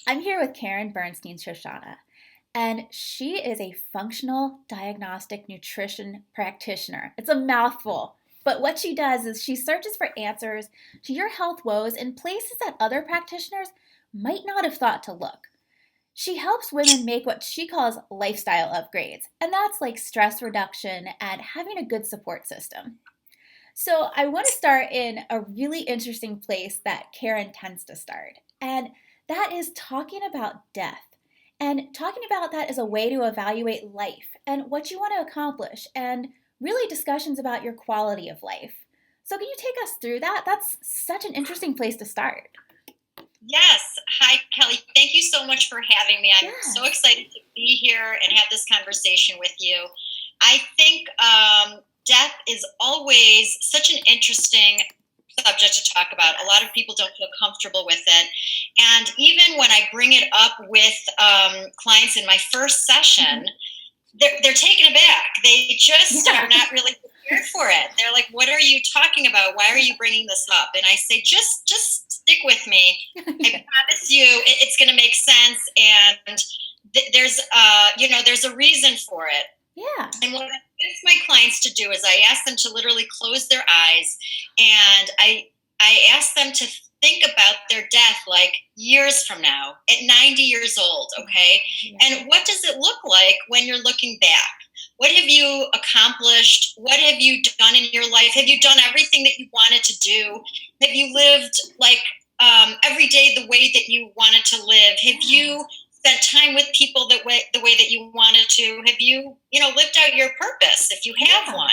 I'm here with Karen Bernstein Shoshana, and she is a functional diagnostic nutrition practitioner. It's a mouthful, but what she does is she searches for answers to your health woes in places that other practitioners might not have thought to look. She helps women make what she calls lifestyle upgrades, and that's like stress reduction and having a good support system. So, I want to start in a really interesting place that Karen tends to start, and that is talking about death. And talking about that as a way to evaluate life and what you want to accomplish, and really discussions about your quality of life. So, can you take us through that? That's such an interesting place to start. Yes. Hi, Kelly. Thank you so much for having me. I'm so Yes. excited to be here and have this conversation with you. I think death is always such an interesting subject to talk about. A lot of people don't feel comfortable with it. And even when I bring it up with clients in my first session, they're taken aback. They just Yeah. are not really prepared for it. They're like, "What are you talking about? Why are you bringing this up?" And I say, "Just stick with me. I Yeah. promise you, it's going to make sense." And there's a reason for it. Yeah. And what I ask my clients to do is I ask them to literally close their eyes, and I ask them to think about their death like years from now, at 90 years old, okay? Yeah. And what does it look like when you're looking back? What have you accomplished? What have you done in your life? Have you done everything that you wanted to do? Have you lived like every day the way that you wanted to live? Have you spent time with people the way that you wanted to? Have you lived out your purpose if you have Yeah. one?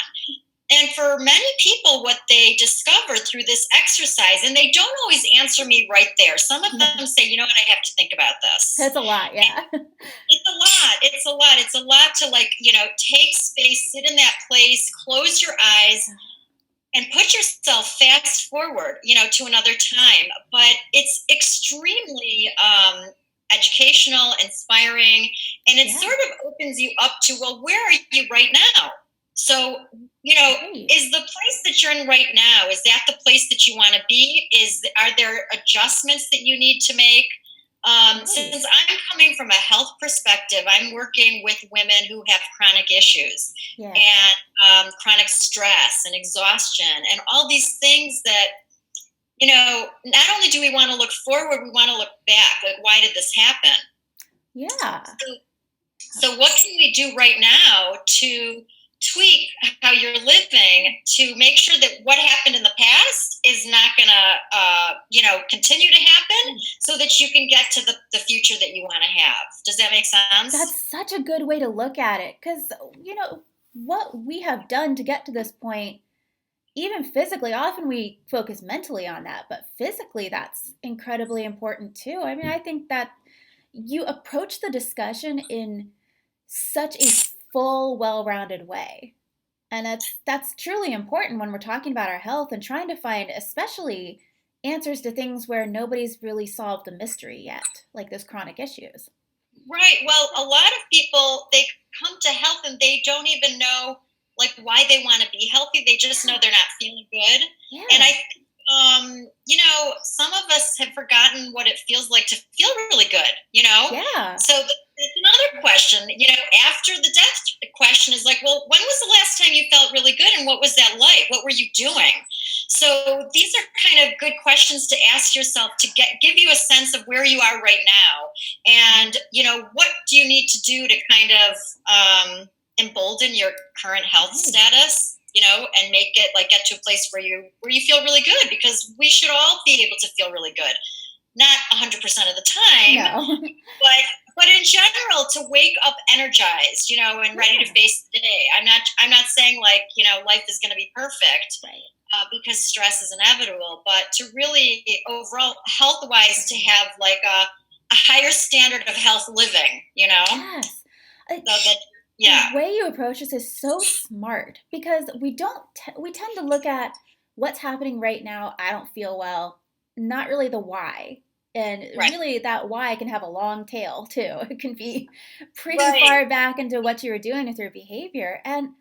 And for many people, what they discover through this exercise, and they don't always answer me right there. Some of Yeah. them say, "You know what, I have to think about this." That's a lot. Yeah. It's a lot. It's a lot. It's a lot to take space, sit in that place, close your eyes, and put yourself fast forward, to another time. But it's extremely educational, inspiring, and it Yeah. sort of opens you up to, well, where are you right now? So, Right. is the place that you're in right now, is that the place that you want to be? Are there adjustments that you need to make? Right. Since I'm coming from a health perspective, I'm working with women who have chronic issues Yeah. and chronic stress and exhaustion and all these things that, not only do we want to look forward, we want to look back. Like, why did this happen? Yeah. So, so what can we do right now to tweak how you're living to make sure that what happened in the past is not going to, continue to happen so that you can get to the future that you want to have? Does that make sense? That's such a good way to look at it because, what we have done to get to this point, even physically, often we focus mentally on that, but physically, that's incredibly important too. I mean, I think that you approach the discussion in such a full, well-rounded way. And that's truly important when we're talking about our health and trying to find especially answers to things where nobody's really solved the mystery yet, like those chronic issues. Right. Well, a lot of people, they come to health and they don't even know like why they want to be healthy. They just know Yeah. they're not feeling good. And I Yeah. think, some of us have forgotten what it feels like to feel really good. Yeah. So that's another question, after the death question is like, well, when was the last time you felt really good and what was that like? What were you doing? So these are kind of good questions to ask yourself to give you a sense of where you are right now, and what do you need to do to kind of embolden your current health Right. status, and make it like get to a place where you feel really good, because we should all be able to feel really good, not 100% of the time, No. but in general, to wake up energized, and ready to Yeah. face the day. I'm not saying like life is going to be perfect, Right. because stress is inevitable, but to really overall health wise to Right. have like a higher standard of health living, Yes. so that, The yeah. way you approach this is so smart because we tend to look at what's happening right now. I don't feel well, not really the why. And Right. really that why can have a long tail too. It can be pretty Right. far back into what you were doing with your behavior. And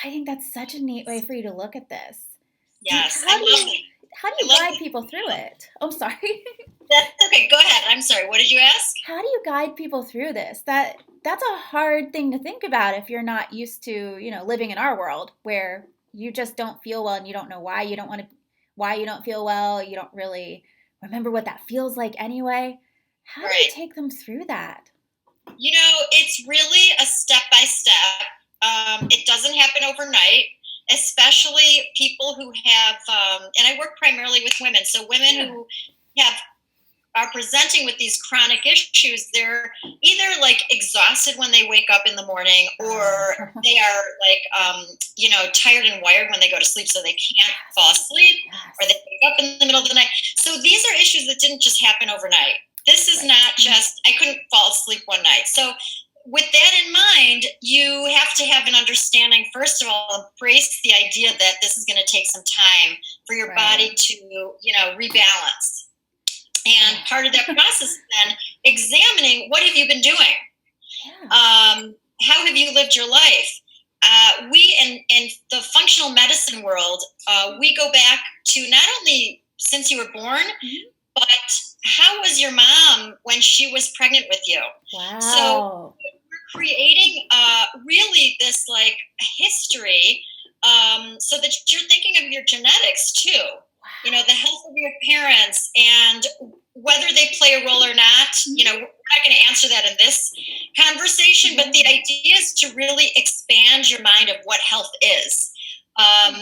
I think that's such a neat way for you to look at this. Yes, I How do love you it. how do you guide people through it? I'm sorry. That's okay. Go ahead. I'm sorry. What did you ask? How do you guide people through this? That's a hard thing to think about if you're not used to, living in our world where you just don't feel well and you don't know why you don't want to why you don't feel well. You don't really remember what that feels like anyway. How do you Right. take them through that? It's really a step by step. It doesn't happen overnight, especially people who have, and I work primarily with women. So women who are presenting with these chronic issues, they're either like exhausted when they wake up in the morning, or they are like, tired and wired when they go to sleep, so they can't fall asleep, or they wake up in the middle of the night. So these are issues that didn't just happen overnight. This is not just, I couldn't fall asleep one night. So with that in mind, you have to have an understanding, first of all, embrace the idea that this is going to take some time for your body to, rebalance. And part of that process is then examining, what have you been doing? How have you lived your life? We, in the functional medicine world, we go back to not only since you were born, but how was your mom when she was pregnant with you? Wow. So we're creating really this like history so that you're thinking of your genetics too. The health of your parents and whether they play a role or not. We're not going to answer that in this conversation, but the idea is to really expand your mind of what health is.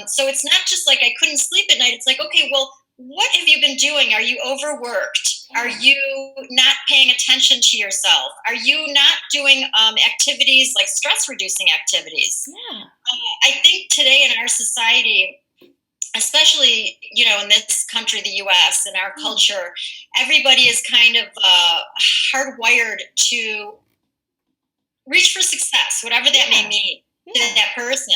So it's not just like I couldn't sleep at night. It's like, okay, well, what have you been doing? Are you overworked? Are you not paying attention to yourself? Are you not doing activities like stress-reducing activities? I think today in our society, especially, in this country, the U.S., in our culture, everybody is kind of hardwired to reach for success, whatever that may mean to that person.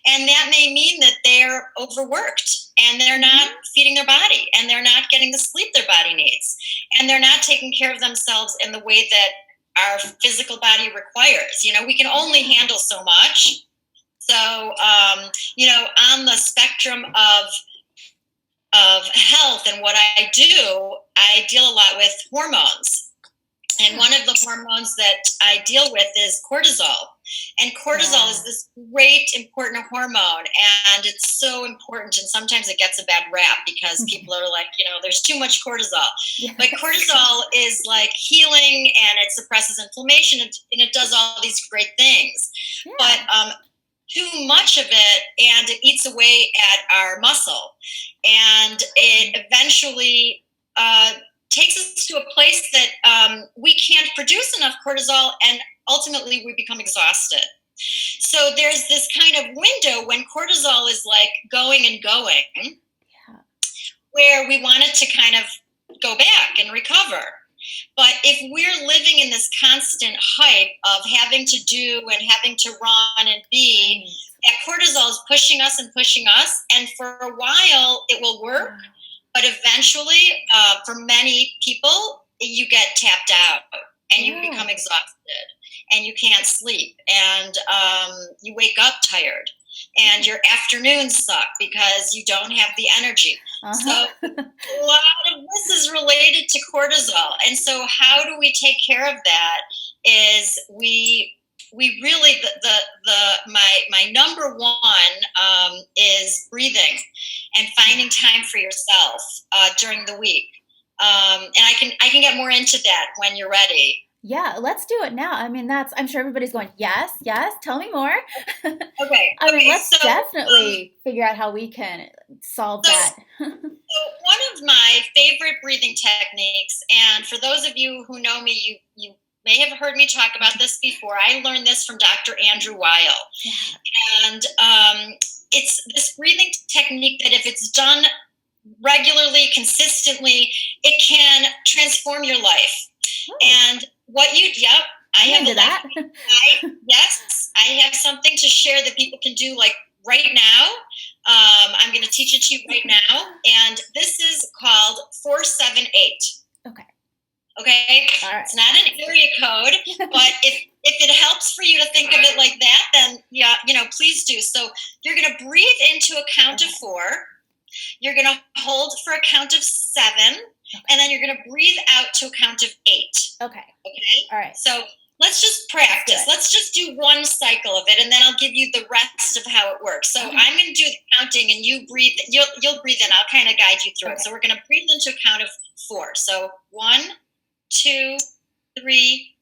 And that may mean that they're overworked and they're not feeding their body and they're not getting the sleep their body needs. And they're not taking care of themselves in the way that our physical body requires. We can only handle so much. So, on the spectrum of health and what I do, I deal a lot with hormones. And one of the hormones that I deal with is cortisol. And cortisol is this great, important hormone. And it's so important. And sometimes it gets a bad rap because people are like, there's too much cortisol. But cortisol is like healing and it suppresses inflammation and it does all these great things. But too much of it and it eats away at our muscle. And it eventually takes us to a place that we can't produce enough cortisol and ultimately we become exhausted. So there's this kind of window when cortisol is like going and going where we want it to kind of go back and recover. But if we're living in this constant hype of having to do and having to run and be, that cortisol is pushing us, and for a while it will work, but eventually, for many people, you get tapped out and you become exhausted and you can't sleep and you wake up tired and your afternoons suck because you don't have the energy. So a lot of this is related to cortisol. And so how do we take care of that is we really, my number one is breathing and finding time for yourself during the week. And I can get more into that when you're ready. Yeah, let's do it now. I mean, I'm sure everybody's going, yes, tell me more. Okay. Let's definitely figure out how we can solve that. So one of my favorite breathing techniques, and for those of you who know me, you may have heard me talk about this before. I learned this from Dr. Andrew Weil. And it's this breathing technique that if it's done regularly, consistently, it can transform your life. And what I have that. I have something to share that people can do like right now. I'm going to teach it to you right now. And this is called 478. Okay. All right. It's not an area code, but if it helps for you to think of it like that, then please do. So you're going to breathe into a count of 4. You're going to hold for a count of 7, and then you're going to breathe out to a count of 8. Okay. Okay? All right. So let's just practice. Let's just do one cycle of it, and then I'll give you the rest of how it works. So I'm going to do the counting, and you breathe. You'll breathe in. I'll kind of guide you through it. So we're going to breathe into a count of 4. So 1, 2, 3,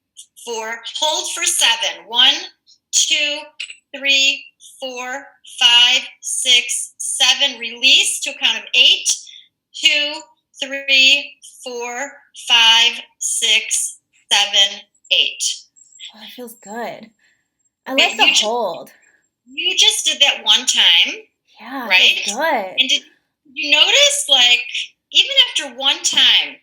4. Hold for 7. 1, 2, 3, 4, 5, 6, 7. Release to a count of 8. 2, 3, 4, 5, 6, 7, 8. Oh, that feels good. I like the hold. You just did that one time. Yeah, right? Good. And did you notice, like, even after one time?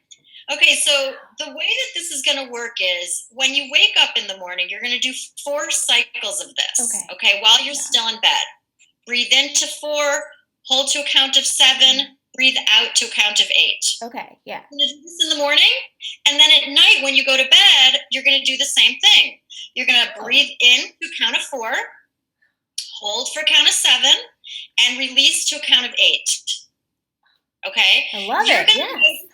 Okay, so the way that this is going to work is when you wake up in the morning, you're going to do 4 cycles of this. Okay, while you're still in bed. Breathe into 4, hold to a count of 7, breathe out to a count of 8. Okay, yeah. You're going to do this in the morning, and then at night when you go to bed, you're going to do the same thing. You're going to breathe in to a count of 4, hold for a count of 7, and release to a count of 8. Okay? I love it.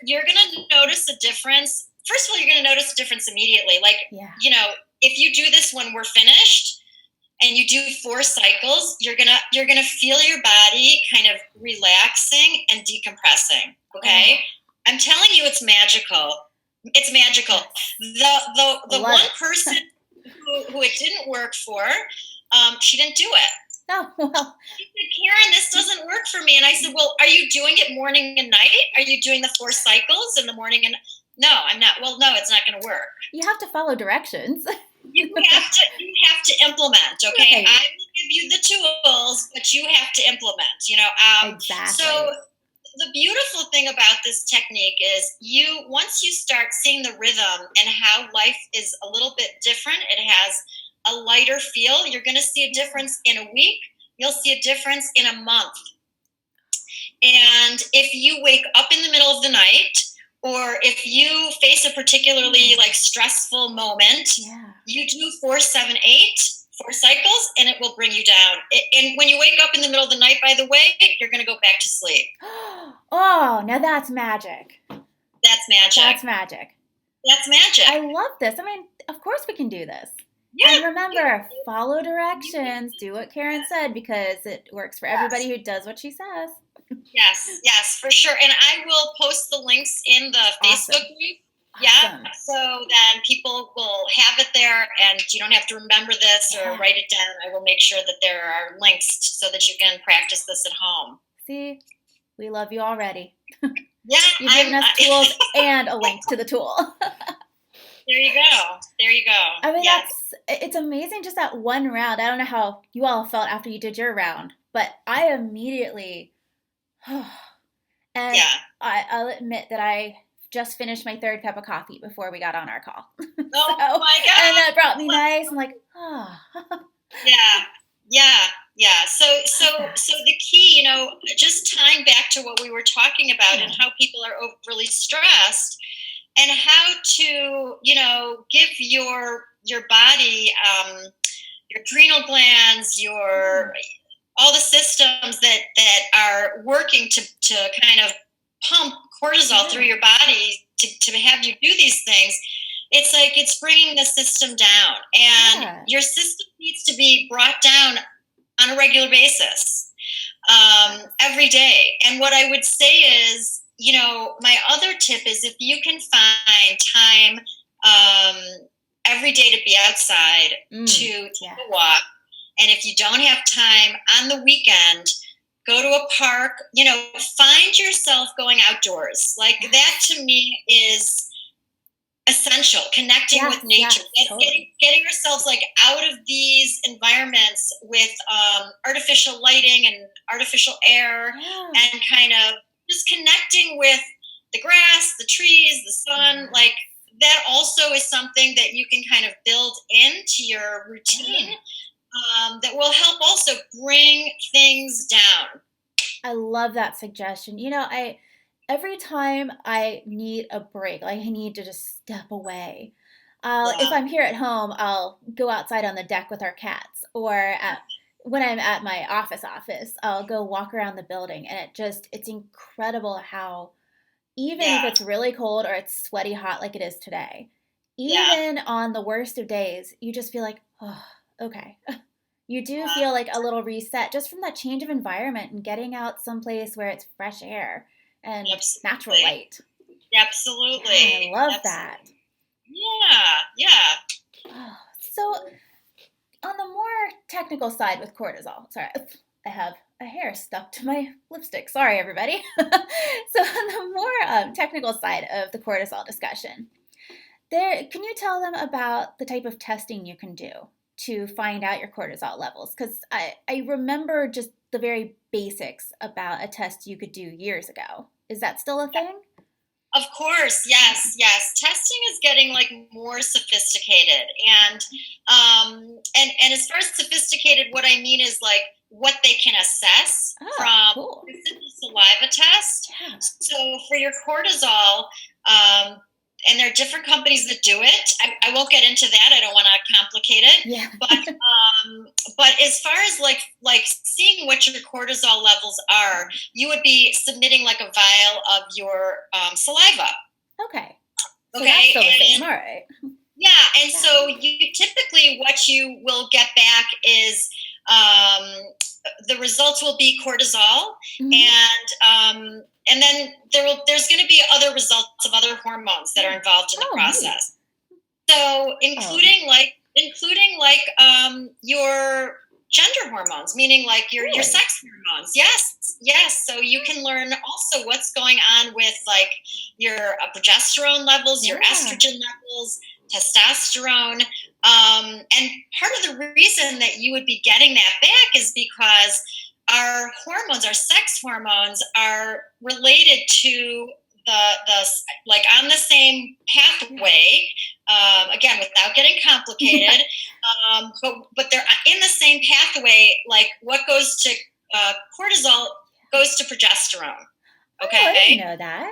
You're going to notice a difference. First of all, you're going to notice a difference immediately. Like, if you do this when we're finished and you do 4 cycles, you're going to feel your body kind of relaxing and decompressing. Okay? I'm telling you, it's magical. It's magical. The one person who it didn't work for, she didn't do it. Oh, well. She said, Karen, this doesn't work for me. And I said, well, are you doing it morning and night? Are you doing the 4 cycles in the morning? And no, I'm not. Well, no, it's not going to work. You have to follow directions. You have to implement. Okay, right. I will give you the tools, but you have to implement. Exactly. So the beautiful thing about this technique is once you start seeing the rhythm and how life is a little bit different, it has a lighter feel. You're going to see a difference in a week. You'll see a difference in a month. And if you wake up in the middle of the night, or if you face a particularly stressful moment, you do 4, 7, 8, 4 cycles, and it will bring you down. And when you wake up in the middle of the night, by the way, you're going to go back to sleep. Oh, now that's magic. That's magic. That's magic. That's magic. I love this. I mean, of course we can do this. Yeah. And remember, follow directions. Do what Karen said, because it works for everybody who does what she says. Yes, for sure. And I will post the links in the Facebook group. Yeah, so then people will have it there, and you don't have to remember this or write it down. I will make sure that there are links so that you can practice this at home. See, we love you already. Yeah, you've given us tools and a link to the tool. There you go. I mean, it's amazing, just that one round. I don't know how you all felt after you did your round, but I immediately, and I'll admit that I just finished my 3rd cup of coffee before we got on our call. Oh my God. And that brought me nice. I'm like, Yeah. So the key, just tying back to what we were talking about and how people are overly stressed, and how to, give your body, your adrenal glands, all the systems that are working to kind of pump cortisol through your body to have you do these things. It's like it's bringing the system down, and your system needs to be brought down on a regular basis, every day. And what I would say is, my other tip is, if you can find time every day to be outside, to take a walk, and if you don't have time on the weekend, go to a park, find yourself going outdoors. Like, that to me is essential, connecting with nature, getting ourselves out of these environments with artificial lighting and artificial air, and kind of just connecting with the grass, the trees, the sun. Like, that also is something that you can kind of build into your routine, that will help also bring things down. I love that suggestion. Every time I need a break, I need to just step away. If I'm here at home, I'll go outside on the deck with our cats, or when I'm at my office, I'll go walk around the building, and it's incredible how, even if Yeah. it's really cold or it's sweaty hot like it is today, Yeah. even on the worst of days, you just feel like, oh, okay. You do Yeah. feel like a little reset just from that change of environment and getting out someplace where it's fresh air and natural Absolutely. light. Yeah, I Absolutely. love Absolutely. that. Yeah. Yeah. Oh, so, on the more technical side with cortisol, sorry, I have a hair stuck to my lipstick. Sorry, everybody. So, on the more technical side of the cortisol discussion, can you tell them about the type of testing you can do to find out your cortisol levels? Because I remember just the very basics about a test you could do years ago. Is that still a thing? Of course, yes, yes. Testing is getting like more sophisticated, and as far as sophisticated, what I mean is like what they can assess Oh, from cool. the saliva test. Yeah. So for your cortisol, and there are different companies that do it. I won't get into that. I don't want to complicate it. Yeah. But as far as like seeing what your cortisol levels are, you would be submitting like a vial of your saliva. Okay. So Okay. that's still the same. All right. Yeah, and so you typically what you will get back is the results will be cortisol, and then there's going to be other results of other hormones that are involved in the process. Neat. So including your gender hormones, meaning like your sex hormones. Yes, yes. So you can learn also what's going on with like your progesterone levels, your estrogen levels, testosterone. And part of the reason that you would be getting that back is because our hormones, our sex hormones, are related to the like on the same pathway. Again, without getting complicated, but they're in the same pathway. Like what goes to cortisol goes to progesterone. Okay, oh, I didn't know that.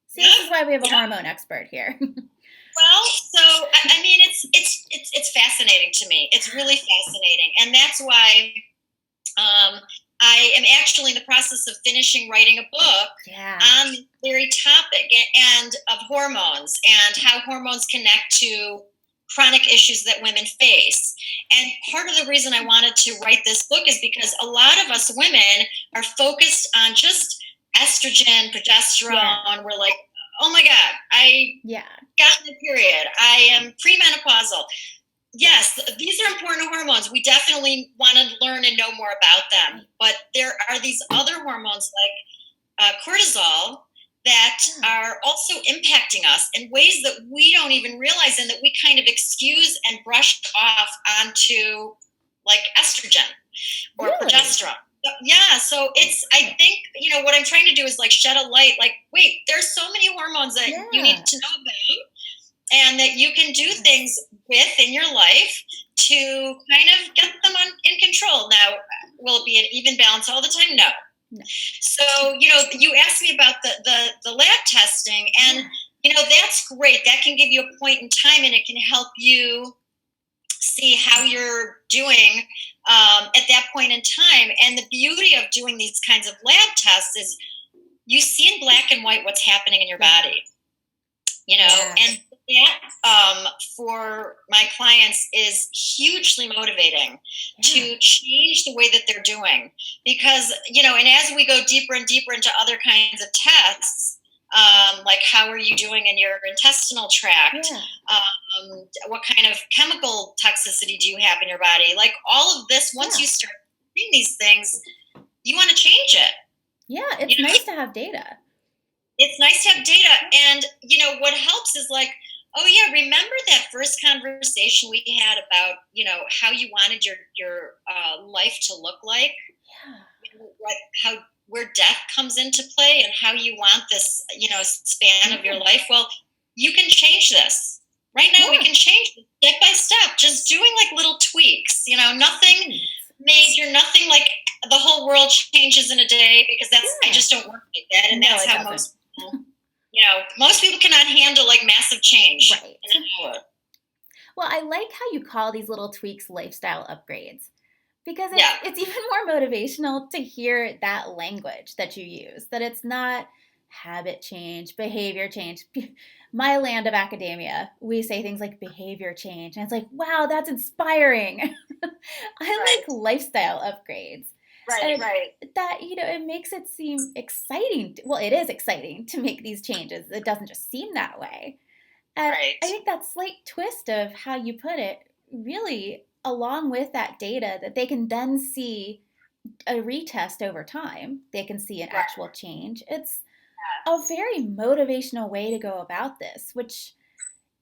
See, this is why we have a hormone expert here. Well, so I mean, it's fascinating to me. It's really fascinating, and that's why I am actually in the process of finishing writing a book on the very topic and of hormones and how hormones connect to chronic issues that women face. And part of the reason I wanted to write this book is because a lot of us women are focused on just estrogen, progesterone. We're like, oh my God, I got my period. I am premenopausal. Yes, these are important hormones. We definitely want to learn and know more about them. But there are these other hormones like cortisol that are also impacting us in ways that we don't even realize and that we kind of excuse and brush off onto like estrogen or progesterone. Yeah, so I think, what I'm trying to do is like shed a light, like, wait, there's so many hormones that you need to know about and that you can do things with in your life to kind of get them in control. Now, will it be an even balance all the time? No. So, you asked me about the lab testing, and, that's great. That can give you a point in time, and it can help you see how you're doing at that point in time. And the beauty of doing these kinds of lab tests is you see in black and white what's happening in your body, and that for my clients is hugely motivating to change the way that they're doing, because, and as we go deeper and deeper into other kinds of tests, like how are you doing in your intestinal tract? What kind of chemical toxicity do you have in your body? Like all of this, once you start doing these things, you want to change it. Yeah, it's nice to have data. It's nice to have data. And, what helps is like, oh yeah, remember that first conversation we had about, how you wanted your life to look like? Where death comes into play and how you want this, span of your life. Well, you can change this. Right now we can change it step by step, just doing like little tweaks, nothing major, nothing like the whole world changes in a day, because I just don't work like that. And that's how most people, most people cannot handle like massive change in an hour. Well, I like how you call these little tweaks lifestyle upgrades, Because Yeah. it's even more motivational to hear that language that you use, that it's not habit change, behavior change. My land of academia, we say things like behavior change, and it's like, wow, that's inspiring. I Right. like lifestyle upgrades. Right. And Right. that, it makes it seem exciting. Well, it is exciting to make these changes. It doesn't just seem that way. And Right. I think that slight twist of how you put it, really, along with that data that they can then see a retest over time, they can see an Right. actual change. It's a very motivational way to go about this, which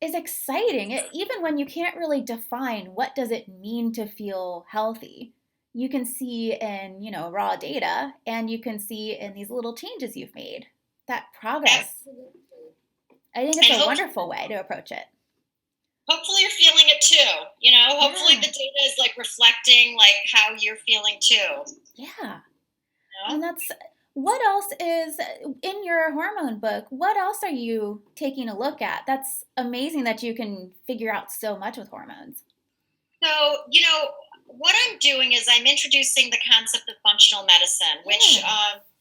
is exciting. Even when you can't really define what does it mean to feel healthy, you can see in, raw data, and you can see in these little changes you've made that progress. Absolutely. I think it's And a wonderful way to approach it. Hopefully you're feeling it too. Hopefully Yeah. the data is like reflecting like how you're feeling too. Yeah. You know? And what else is in your hormone book? What else are you taking a look at? That's amazing that you can figure out so much with hormones. So, what I'm doing is I'm introducing the concept of functional medicine, which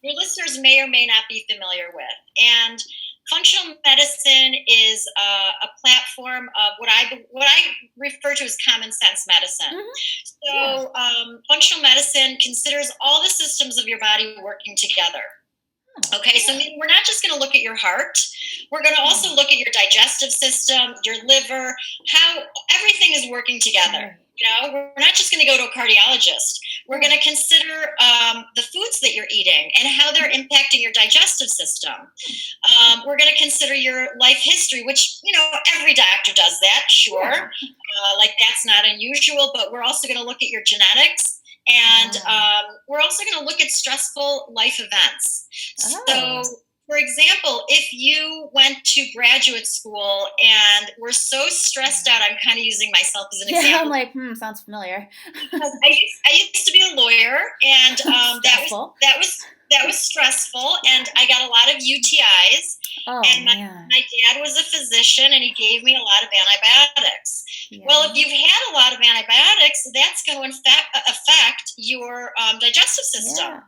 your listeners may or may not be familiar with. And functional medicine is a platform of what I refer to as common sense medicine. Mm-hmm. So, functional medicine considers all the systems of your body working together. Okay, so we're not just going to look at your heart. We're going to also look at your digestive system, your liver, how everything is working together. We're not just going to go to a cardiologist. We're going to consider the foods that you're eating and how they're impacting your digestive system. We're going to consider your life history, which, every doctor does that, sure. Like that's not unusual, but we're also going to look at your genetics. And we're also going to look at stressful life events. So, for example, if you went to graduate school and were so stressed out, I'm kind of using myself as an example. Yeah, I'm like, sounds familiar. I used to be a lawyer, and that was stressful, and I got a lot of UTIs. And my dad was a physician, and he gave me a lot of antibiotics. Yeah. Well, if you've had a lot of antibiotics, that's going to affect your digestive system. Yeah.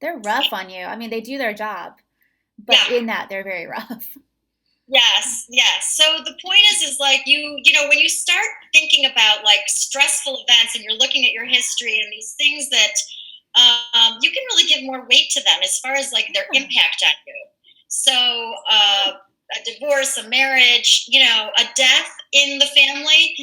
They're rough on you. I mean, they do their job, but in that, they're very rough. Yes. So the point is like when you start thinking about like stressful events and you're looking at your history and these things that you can really give more weight to them as far as like their impact on you. So a divorce, a marriage, a death in the family,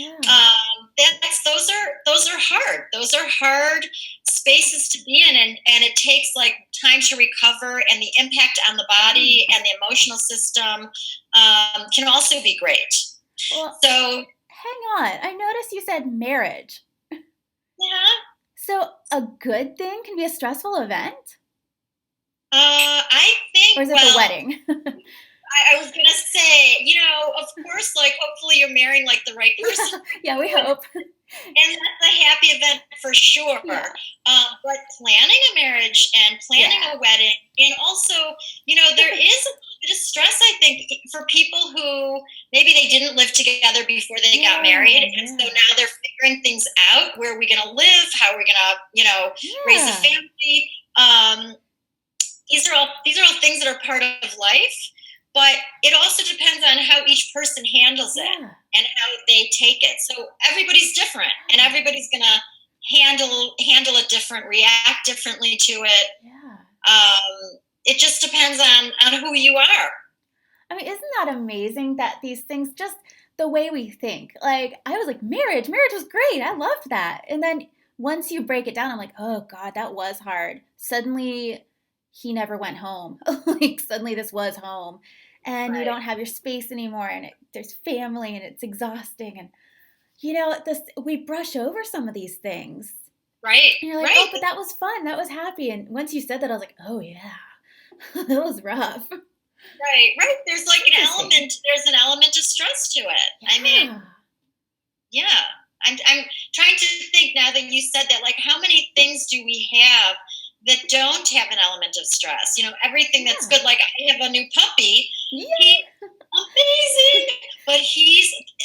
those are hard. Those are hard spaces to be in, and it takes like time to recover, and the impact on the body and the emotional system can also be great. Well, so hang on. I noticed you said marriage. Yeah. So a good thing can be a stressful event? I think. Or is it the wedding? I was gonna say, of course, like hopefully you're marrying like the right person. Yeah, we hope. And that's a happy event for sure. Yeah. But planning a marriage and planning a wedding, and also, there is a little bit of stress, I think, for people who maybe they didn't live together before they got married, and so now they're figuring things out. Where are we going to live? How are we going to, raise a family? These are all things that are part of life. But it also depends on how each person handles it and how they take it. So everybody's different, and everybody's going to handle it different, react differently to it. It just depends on who you are. I mean, isn't that amazing that these things, just the way we think, like I was like, marriage was great. I loved that. And then once you break it down, I'm like, oh God, that was hard. Suddenly he never went home. Like suddenly this was home. And you don't have your space anymore, and there's family, and it's exhausting. And, we brush over some of these things. Right. And you're like, oh, but that was fun. That was happy. And once you said that, I was like, oh, yeah, that was rough. Right. There's like there's an element of stress to it. Yeah. I mean, I'm trying to think now that you said that, like, how many things do we have that don't have an element of stress? Everything that's good. Like, I have a new puppy. He's amazing, but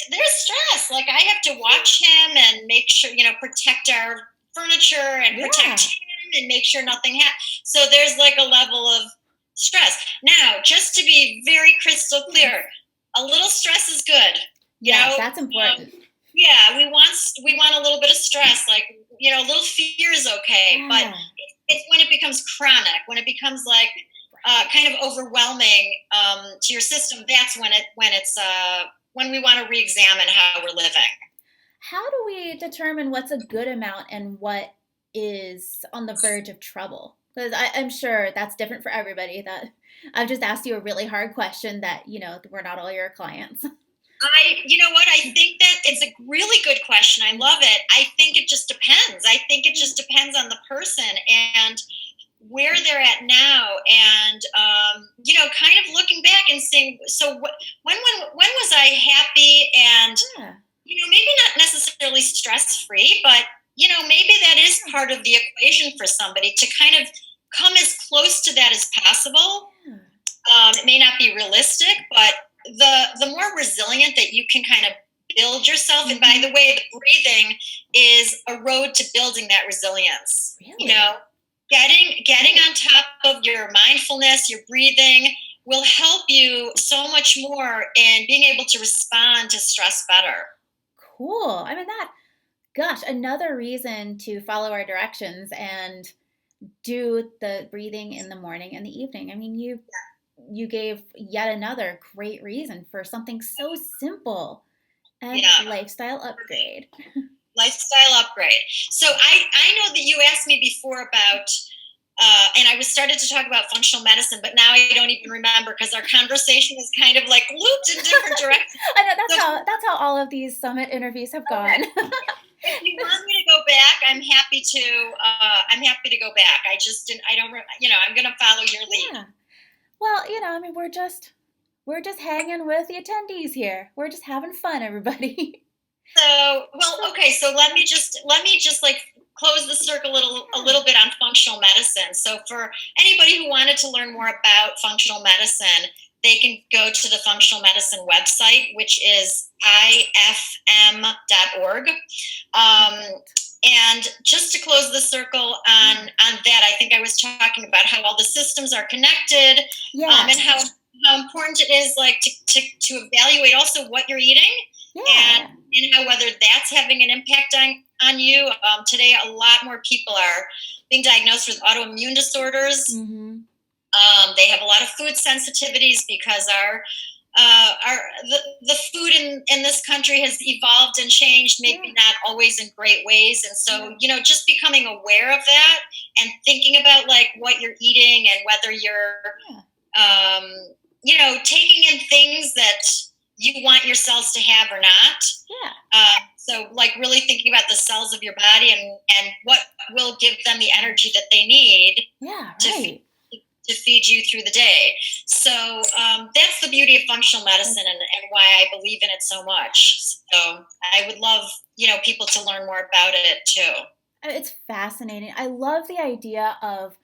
there's stress. Like, I have to watch him and make sure, protect our furniture and protect him and make sure nothing happens. So there's like a level of stress. Now, just to be very crystal clear, a little stress is good. You know, that's important. Yeah, we want a little bit of stress, like, you know, a little fear is okay, but it's when it becomes chronic, when it becomes like kind of overwhelming to your system. That's when we want to re-examine how we're living. How do we determine what's a good amount and what is on the verge of trouble? Because I'm sure that's different for everybody. That I've just asked you a really hard question that, you know, we're not all your clients. You know what? I think that it's a really good question. I love it. I think it just depends. I think it just depends on the person and where they're at now, and you know, kind of looking back and saying, so when was I happy, and you know, maybe not necessarily stress-free, but you know, maybe that is part of the equation for somebody to kind of come as close to that as possible. It may not be realistic, but the more resilient that you can kind of build yourself, and by the way, the breathing is a road to building that resilience. Really? You know, getting on top of your mindfulness, your breathing will help you so much more in being able to respond to stress better. Cool. I mean, another reason to follow our directions and do the breathing in the morning and the evening. I mean, you gave yet another great reason for something so simple and lifestyle upgrade. Lifestyle upgrade. So I know that you asked me before about, and I was started to talk about functional medicine, but now I don't even remember because our conversation is kind of like looped in different directions. I know that's how all of these summit interviews have gone. If you want me to go back, I'm happy to go back. I don't, you know, I'm going to follow your lead. Yeah. Well, you know, I mean, we're just hanging with the attendees here. We're just having fun, everybody. So, well, okay. So let me just like close the circle a little bit on functional medicine. So for anybody who wanted to learn more about functional medicine, they can go to the functional medicine website, which is ifm.org. And just to close the circle on that, I think I was talking about how all the systems are connected, and how important it is, like to evaluate also what you're eating, and how whether that's having an impact on you. Today, a lot more people are being diagnosed with autoimmune disorders. Mm-hmm. They have a lot of food sensitivities because the food in this country has evolved and changed, maybe not always in great ways. And so, you know, just becoming aware of that and thinking about like what you're eating and whether you're, you know, taking in things that you want your cells to have or not. So like really thinking about the cells of your body and what will give them the energy that they need to feed you through the day. So that's the beauty of functional medicine and why I believe in it so much. So I would love, you know, people to learn more about it too. It's fascinating. I love the idea of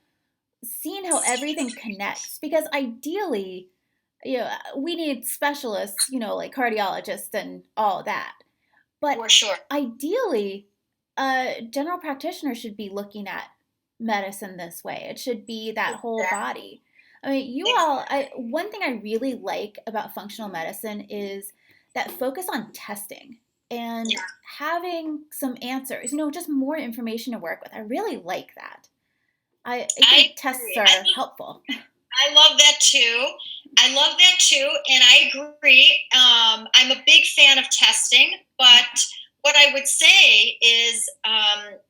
seeing how everything connects, because ideally, you know, we need specialists, you know, like cardiologists and all that. But for sure, ideally, a general practitioner should be looking at medicine this way. It should be that whole body. I mean, one thing I really like about functional medicine is that focus on testing and having some answers, you know, just more information to work with. I really like that. I think tests are helpful. I love that too. And I agree. I'm a big fan of testing, but what I would say is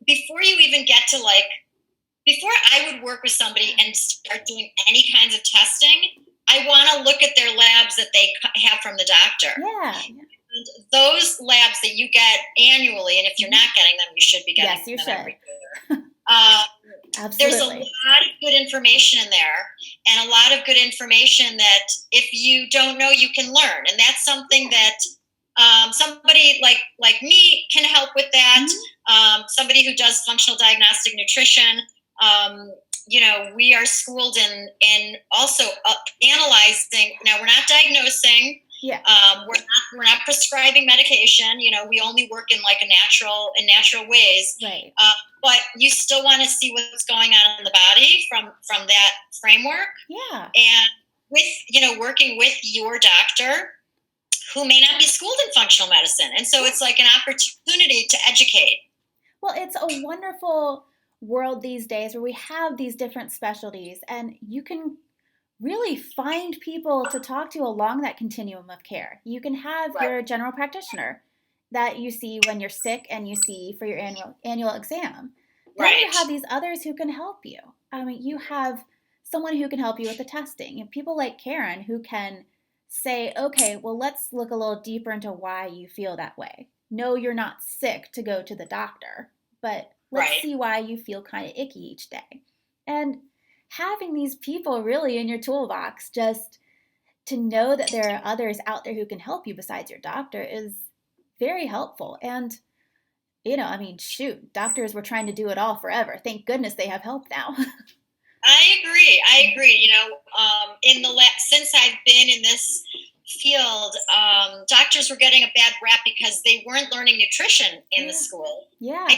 before you even get to before I would work with somebody and start doing any kinds of testing, I want to look at their labs that they have from the doctor. And those labs that you get annually, and if you're not getting them, you should be getting them every year. There's a lot of good information in there, and a lot of good information that if you don't know, you can learn. And that's something that somebody like me can help with that. Somebody who does functional diagnostic nutrition. You know, we are schooled in also analyzing. Now, we're not diagnosing. Yeah. We're not prescribing medication. You know, we only work in like in natural ways. Right. But you still want to see what's going on in the body from that framework. Yeah. And with, you know, working with your doctor who may not be schooled in functional medicine. And so it's like an opportunity to educate. Well, it's a wonderful world these days where we have these different specialties, and you can really find people to talk to along that continuum of care. You can have your general practitioner that you see when you're sick and you see for your annual exam. Then you have these others who can help you. I mean, you have someone who can help you with the testing, and people like Karen who can say, okay, well, let's look a little deeper into why you feel that way. No, you're not sick to go to the doctor, but let's see why you feel kind of icky each day. And having these people really in your toolbox, just to know that there are others out there who can help you besides your doctor, is very helpful. And, you know, I mean, shoot, doctors were trying to do it all forever. Thank goodness they have help now. I agree. You know, since I've been in this field, doctors were getting a bad rap because they weren't learning nutrition in the school. Yeah. I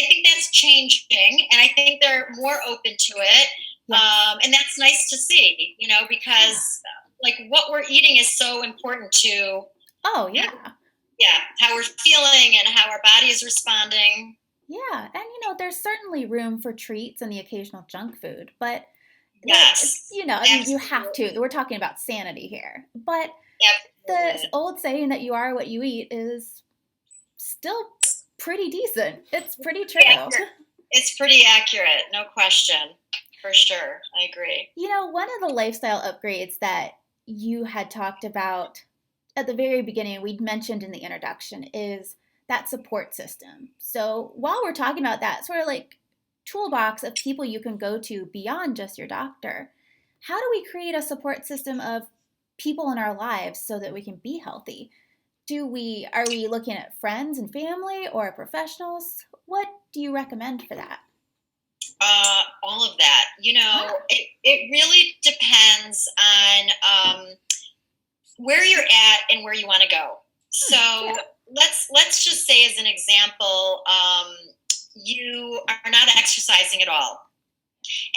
think that's changing, and I think they're more open to it. Yes. And that's nice to see, you know, because like what we're eating is so important to how we're feeling and how our body is responding. Yeah, and you know, there's certainly room for treats and the occasional junk food, but you know, I mean, you have to. We're talking about sanity here, but the old saying that you are what you eat is still pretty decent. It's pretty true. Yeah, it's pretty accurate, no question. For sure. I agree. You know, one of the lifestyle upgrades that you had talked about at the very beginning, we'd mentioned in the introduction, is that support system. So while we're talking about that sort of like toolbox of people you can go to beyond just your doctor, how do we create a support system of people in our lives so that we can be healthy? Are we looking at friends and family or professionals? What do you recommend for that? All of that. You know, it really depends on where you're at and where you want to go. So let's just say, as an example, you are not exercising at all,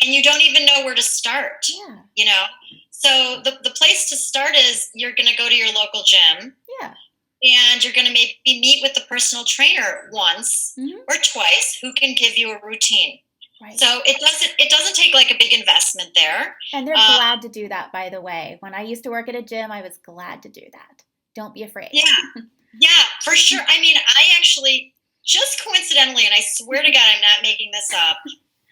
and you don't even know where to start. Yeah. You know, so the place to start is you're going to go to your local gym. Yeah. And you're going to maybe meet with the personal trainer once or twice who can give you a routine. Right. So it doesn't take like a big investment there. And they're glad to do that, by the way. When I used to work at a gym, I was glad to do that. Don't be afraid. Yeah, for sure. I mean, I actually, just coincidentally, and I swear to God, I'm not making this up,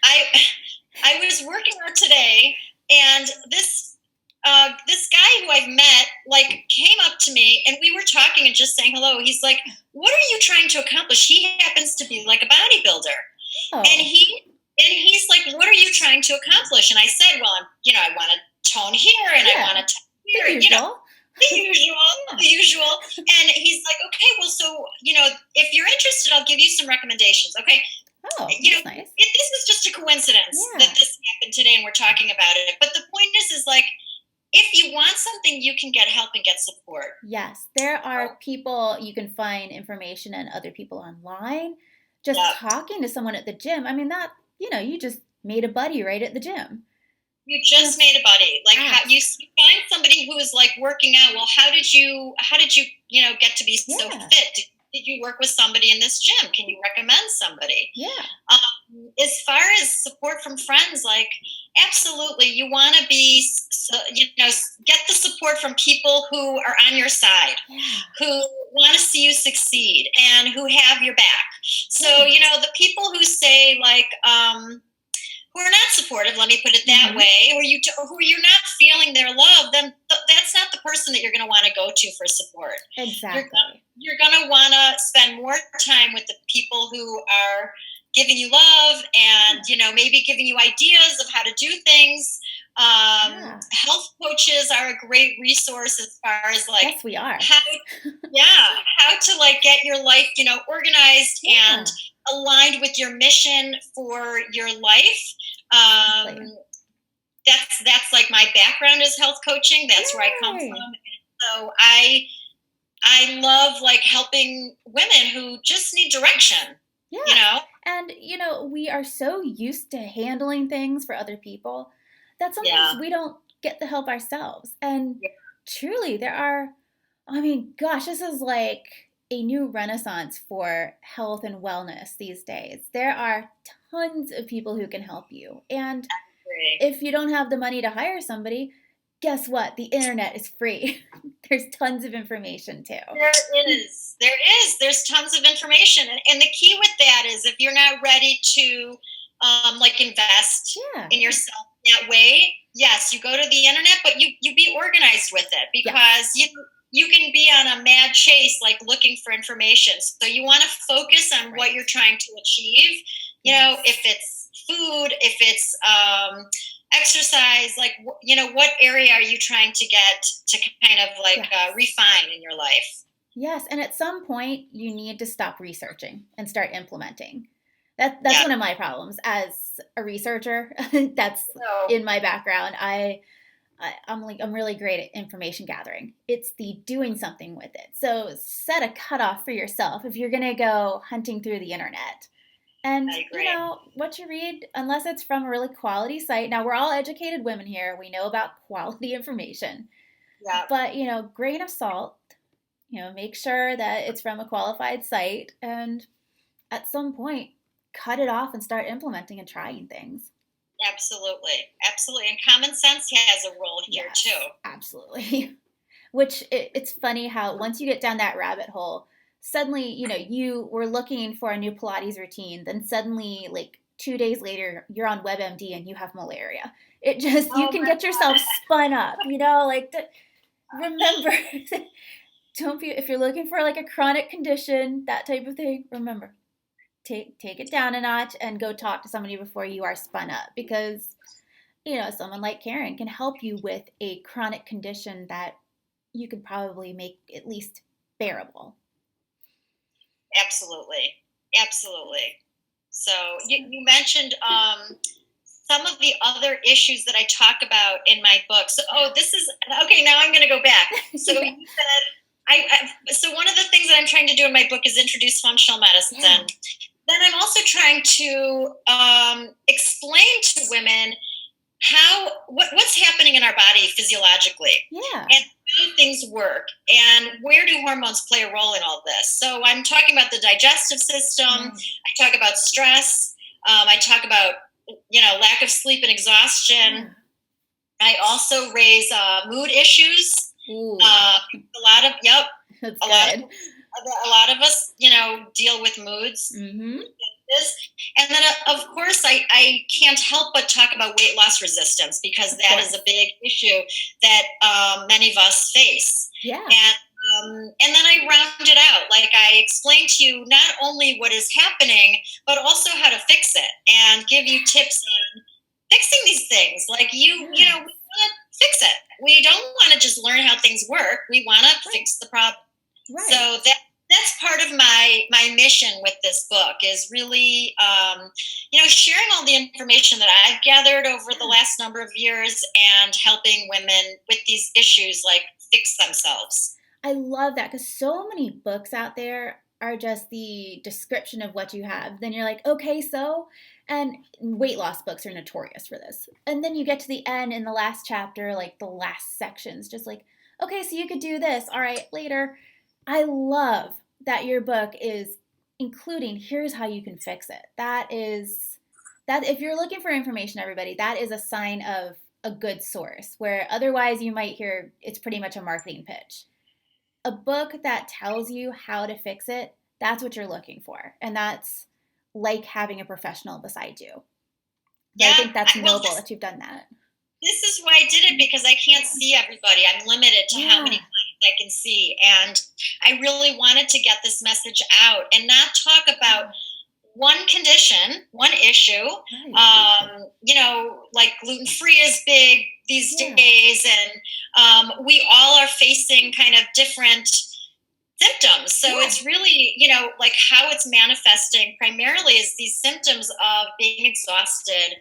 I was working out today, and this guy who I've met, like, came up to me, and we were talking and just saying hello. He's like, what are you trying to accomplish? He happens to be like a bodybuilder. Oh. And he's like, what are you trying to accomplish? And I said, well, I want to tone here, and I want to tone here. The usual. And he's like, okay, well, so, if you're interested, I'll give you some recommendations. Okay. Oh, that's nice. This is just a coincidence that this happened today and we're talking about it. But the point is like, if you want something, you can get help and get support. Yes. There are people, you can find information and other people online. Just talking to someone at the gym. I mean, that, you just made a buddy right at the gym. You just made a buddy. Like, how you find somebody who is like working out. Well, how did you get to be so fit? Did you work with somebody in this gym? Can you recommend somebody? Yeah. As far as support from friends, like, absolutely, you want to be, get the support from people who are on your side, who want to see you succeed, and who have your back. So, the people who say, like, who are not supportive, let me put it that way, or who you're not feeling their love, then that's not the person that you're going to want to go to for support. Exactly. You're going to want to spend more time with the people who are giving you love and, maybe giving you ideas of how to do things. Health coaches are a great resource as far as, like, yes, we are. How to, like, get your life, organized and aligned with your mission for your life. That's like my background is health coaching. That's where I come from. So I love like helping women who just need direction. Yeah. You know? And, we are so used to handling things for other people that sometimes we don't get the help ourselves. And truly, gosh, this is like a new renaissance for health and wellness these days. There are tons of people who can help you. And if you don't have the money to hire somebody, guess what? The internet is free. There's tons of information too. There's tons of information. And the key with that is if you're not ready to invest in yourself that way, yes, you go to the internet, but you be organized with it, because you can be on a mad chase, like looking for information. So you want to focus on what you're trying to achieve. You know, if it's food, if it's exercise, what area are you trying to get to kind of refine in your life? Yes, and at some point you need to stop researching and start implementing. That's one of my problems as a researcher. That's in my background. I'm really great at information gathering. It's the doing something with it. So set a cutoff for yourself if you're gonna go hunting through the internet. And what you read, unless it's from a really quality site. Now, we're all educated women here. We know about quality information. Yeah. But grain of salt. Make sure that it's from a qualified site, and at some point, cut it off and start implementing and trying things. Absolutely. And common sense has a role here too. Absolutely. Which it's funny how once you get down that rabbit hole, suddenly, you were looking for a new Pilates routine, then suddenly, like 2 days later, you're on WebMD and you have malaria. It just, you can get yourself spun up, remember, if you're looking for like a chronic condition, that type of thing, remember, take it down a notch and go talk to somebody before you are spun up, because, someone like Karen can help you with a chronic condition that you could probably make at least bearable. Absolutely. So you mentioned some of the other issues that I talk about in my book. So, this is, okay, now I'm going to go back. So you said, so one of the things that I'm trying to do in my book is introduce functional medicine. Yeah. Then I'm also trying to explain to women what's happening in our body physiologically, and how things work, and where do hormones play a role in all this. So I'm talking about the digestive system. I talk about stress. I talk about lack of sleep and exhaustion. I also raise mood issues. A lot of us deal with moods. Mm-hmm. And then, of course, I can't help but talk about weight loss resistance, because that is a big issue that many of us face. Yeah. And then I round it out. Like, I explain to you not only what is happening, but also how to fix it, and give you tips on fixing these things. Like, we want to fix it. We don't want to just learn how things work. We want to fix the problem. Right. So that's part of my mission with this book, is really, sharing all the information that I've gathered over the last number of years, and helping women with these issues, like, fix themselves. I love that, because so many books out there are just the description of what you have. Then you're like, okay, so, and weight loss books are notorious for this. And then you get to the end in the last chapter, like the last sections, just like, okay, so you could do this. All right, later. I love that your book is including, here's how you can fix it. That if you're looking for information, everybody, that is a sign of a good source, where otherwise you might hear it's pretty much a marketing pitch. A book that tells you how to fix it, that's what you're looking for. And that's like having a professional beside you. Yeah, I think that's noble that you've done that. This is why I did it, because I can't see everybody. I'm limited to how many clients I can see. And I really wanted to get this message out and not talk about one condition, one issue. Like gluten-free is big these days, and we all are facing kind of different symptoms. So it's really, like how it's manifesting primarily is these symptoms of being exhausted,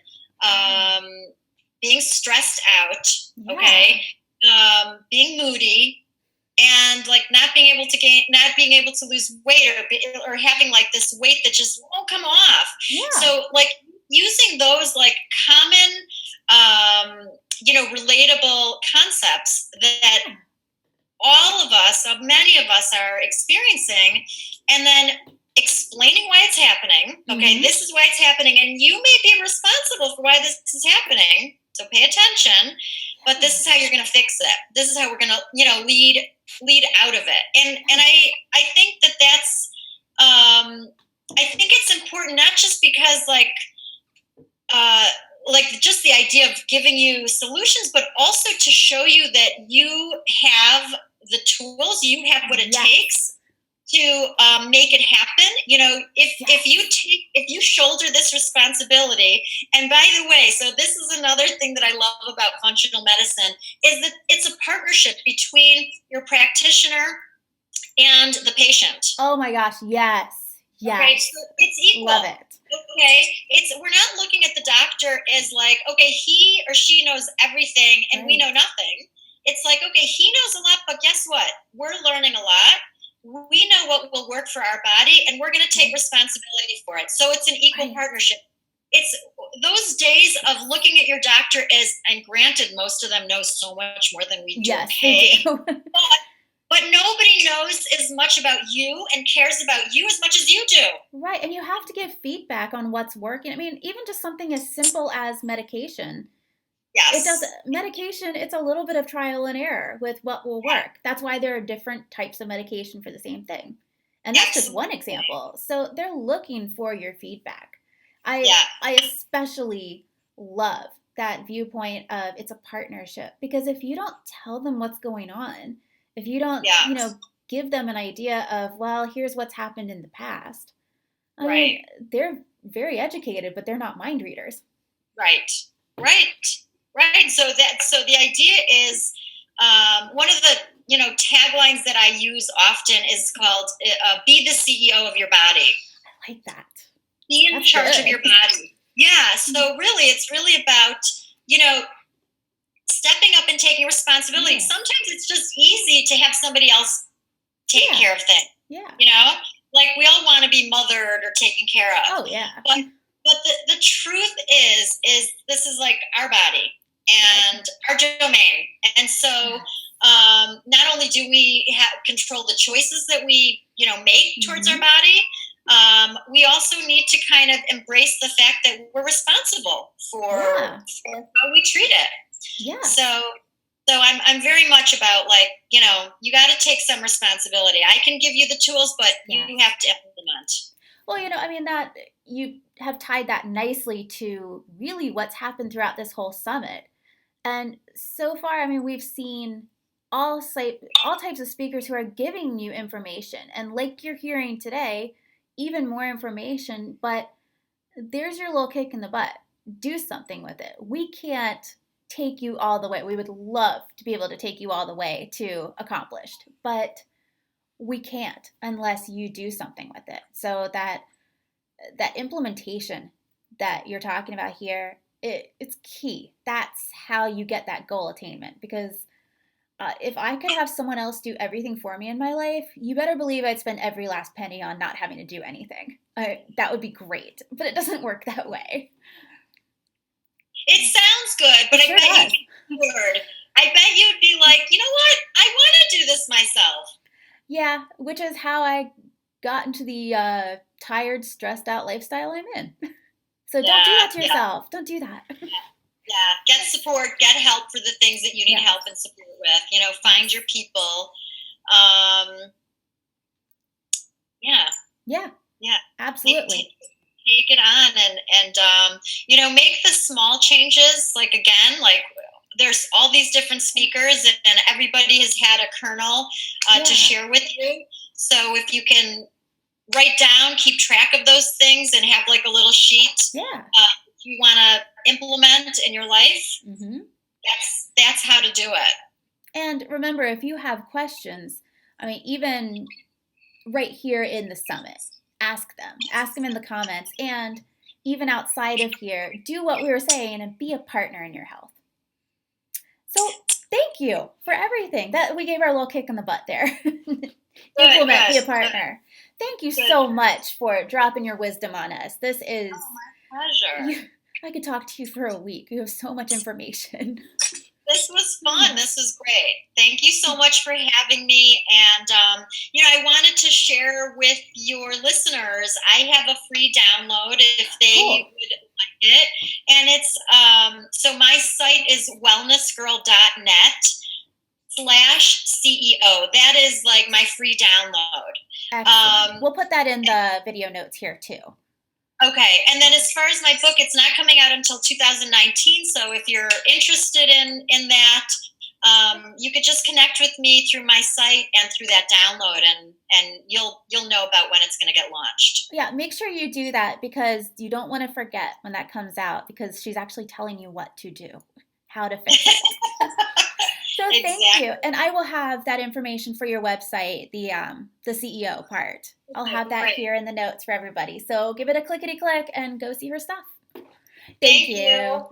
being stressed out, being moody, around like not being able to lose weight, or having like this weight that just won't come off. Yeah. So like using those like common, relatable concepts that all of us, many of us are experiencing, and then explaining why it's happening. Okay, this is why it's happening, and you may be responsible for why this is happening. So pay attention, but this is how you're going to fix it. This is how we're going to, lead out of it. And I think that's, I think it's important, not just because like just the idea of giving you solutions, but also to show you that you have the tools, you have what it takes to make it happen. If you shoulder this responsibility, and by the way, so this is another thing that I love about functional medicine, is that it's a partnership between your practitioner and the patient. Oh my gosh, yes. Okay, so it's equal. Love it. Okay, we're not looking at the doctor as like, okay, he or she knows everything and we know nothing. It's like, okay, he knows a lot, but guess what? We're learning a lot. We know what will work for our body, and we're going to take responsibility for it. So it's an equal partnership. It's those days of looking at your doctor and granted, most of them know so much more than we do. Yes, okay? they do. But nobody knows as much about you and cares about you as much as you do. Right, and you have to give feedback on what's working. I mean, even just something as simple as medication. Yes. Medication, it's a little bit of trial and error with what will work. That's why there are different types of medication for the same thing. And that's just one example. So they're looking for your feedback. I especially love that viewpoint of it's a partnership, because if you don't tell them what's going on, if you don't, give them an idea of, well, here's what's happened in the past. I mean, they're very educated, but they're not mind readers. Right. So the idea is one of the taglines that I use often is called "Be the CEO of your body." I like that. Be in charge of your body. Yeah. So really, it's really about stepping up and taking responsibility. Yeah. Sometimes it's just easy to have somebody else take care of things. Yeah. Like we all want to be mothered or taken care of. Oh yeah. But the truth is this is like our body and our domain. And so not only do we control the choices that we, make towards our body, we also need to kind of embrace the fact that we're responsible for how we treat it. Yeah. So I'm very much about like, you got to take some responsibility. I can give you the tools, but you have to implement. Well, that you have tied that nicely to really what's happened throughout this whole summit. And so far, we've seen all types of speakers who are giving you information. And like you're hearing today, even more information, but there's your little kick in the butt. Do something with it. We can't take you all the way. We would love to be able to take you all the way to accomplished, but we can't unless you do something with it. So that implementation that you're talking about here, it's key. That's how you get that goal attainment. Because if I could have someone else do everything for me in my life, you better believe I'd spend every last penny on not having to do anything. That would be great, but it doesn't work that way. It sounds good, but I bet you'd be like, you know what? I want to do this myself. Yeah, which is how I got into the tired, stressed out lifestyle I'm in. So don't do that to yourself. Don't do that. Yeah, get support, get help for the things that you need help and support with. Find your people. Yeah, absolutely. Take it on and make the small changes. Like again, like there's all these different speakers and everybody has had a kernel to share with you. So if you can write down, keep track of those things and have like a little sheet you want to implement in your life, that's how to do it. And remember, if you have questions, even right here in the summit, ask them in the comments, and even outside of here, do what we were saying and be a partner in your health. So Thank you for everything. That we gave her a little kick in the butt there. Good, Implement, be a good, partner. Thank you good. so much for dropping your wisdom on us. This is Oh, my pleasure. I could talk to you for a week. You have so much information. This was fun. This was great. Thank you so much for having me. And, I wanted to share with your listeners, I have a free download if they would like it. And it's, so my site is wellnessgirl.net/CEO. That is like my free download. Excellent. We'll put that in the video notes here too. Okay, and then as far as my book, it's not coming out until 2019. So if you're interested in that, you could just connect with me through my site and through that download, and you'll know about when it's going to get launched. Yeah, make sure you do that because you don't want to forget when that comes out because she's actually telling you what to do, how to fix it. So thank you, and I will have that information for your website, the CEO part. I'll have that here in the notes for everybody. So give it a clickety click and go see her stuff. Thank you.